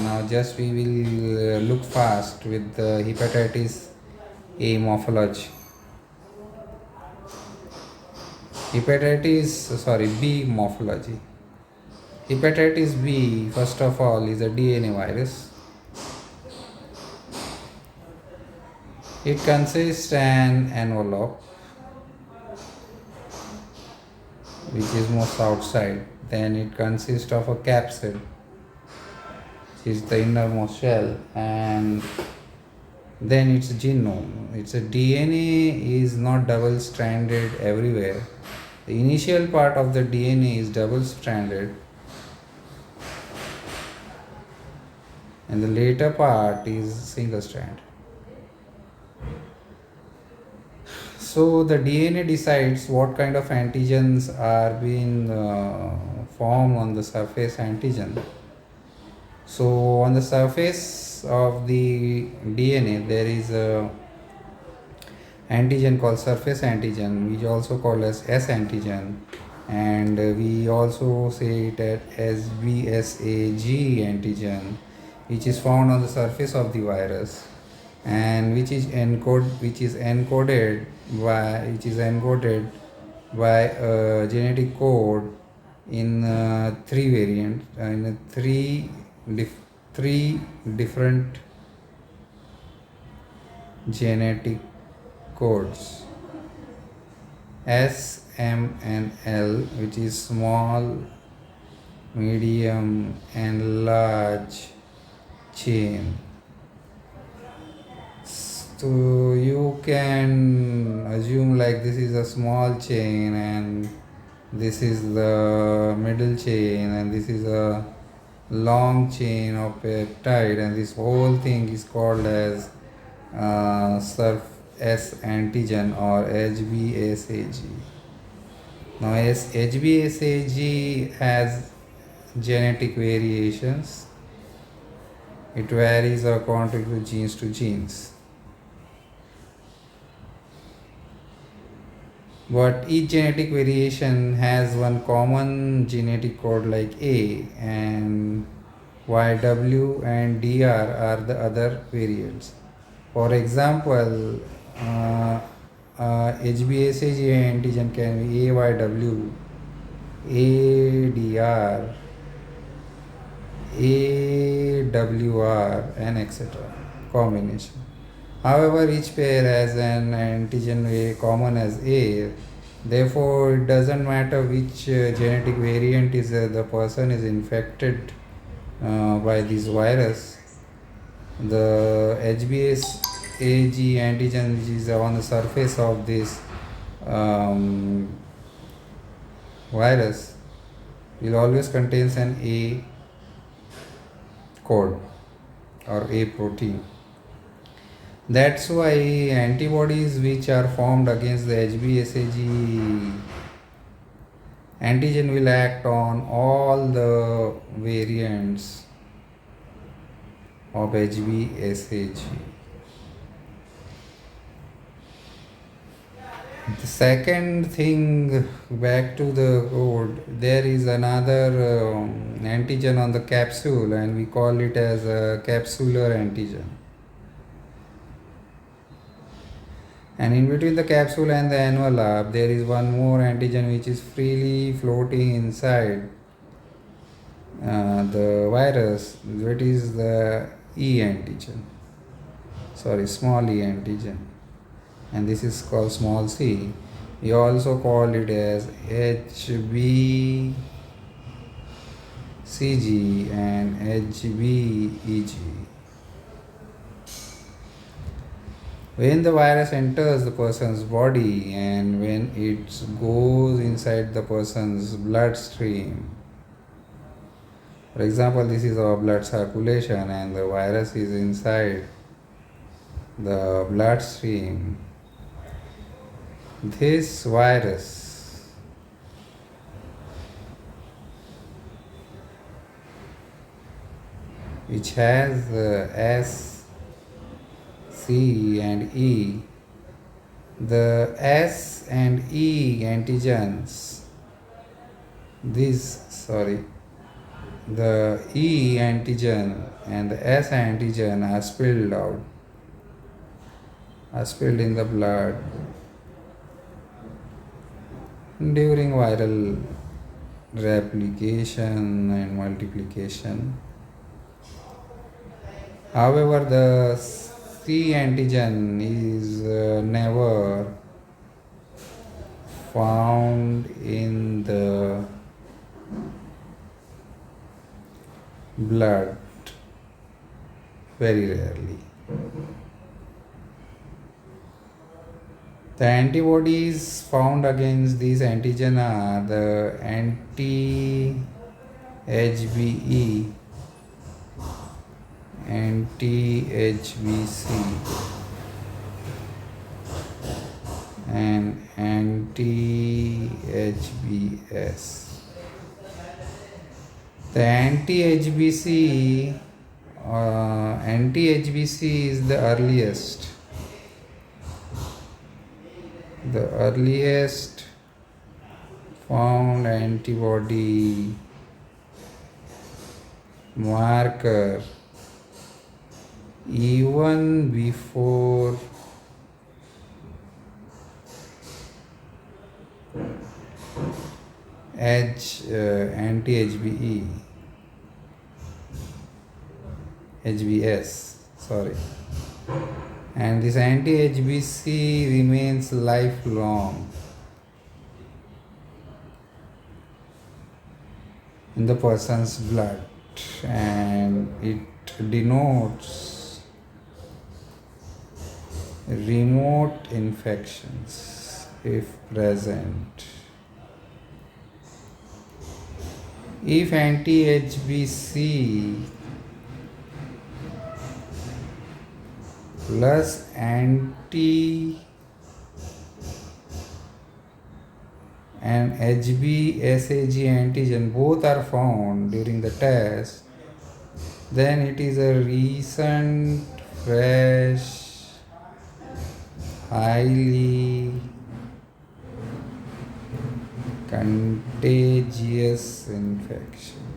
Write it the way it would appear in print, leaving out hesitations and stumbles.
now just we will look fast with the hepatitis A morphology. B morphology. Hepatitis B, first of all, is a DNA virus. It consists an envelope, which is most outside. Then it consists of a capsid, which is the innermost shell, and then its genome. Its DNA is not double-stranded everywhere. The initial part of the DNA is double-stranded, and the later part is single-strand. So the DNA decides what kind of antigens are being formed on the surface antigen. So on the surface of the DNA there is a antigen called surface antigen, which is also called as S antigen, and we also say it as SBSAG antigen, which is found on the surface of the virus, and which is encoded by a genetic code in three different genetic codes: S, M, and L, which is small, medium, and large chain. So you can assume like this is a small chain, and this is the middle chain, and this is a long chain of peptide, and this whole thing is called as surf S antigen or HBsAg. Now HBsAg has genetic variations. It varies according to genes. But each genetic variation has one common genetic code like A, and YW and DR are the other variants. For example, HBsAg antigen can be AYW, ADR, AWR, and etc. combination. However, each pair has an antigen common as A. Therefore, it doesn't matter which genetic variant is the person is infected by this virus. The HBsAg antigen, which is on the surface of this virus, will always contains an A code or A protein. That's why antibodies which are formed against the HBsAg antigen will act on all the variants of HBsAg. The second thing, back to the code, there is another antigen on the capsule, and we call it as a capsular antigen. And in between the capsule and the envelope, there is one more antigen which is freely floating inside the virus. That is the E antigen. Small E antigen. And this is called small c. We also call it as HBCG and HBEG. When the virus enters the person's body and when it goes inside the person's bloodstream, for example, this is our blood circulation and the virus is inside the bloodstream, this virus which has S, C and E, the S and E antigens, the E antigen and the S antigen are spilled in the blood during viral replication and multiplication. However, the C antigen is never found in the blood, very rarely. The antibodies found against these antigen are the anti-HBE, anti-HBC, and anti-HBS. The anti-HBC is the earliest. The earliest found antibody marker even before anti-HBE, HBS, sorry. And this anti-HBC remains lifelong in the person's blood, and it denotes remote infections if present. If anti-HBC plus anti and HBsAg antigen both are found during the test, then it is a recent, fresh, highly contagious infection.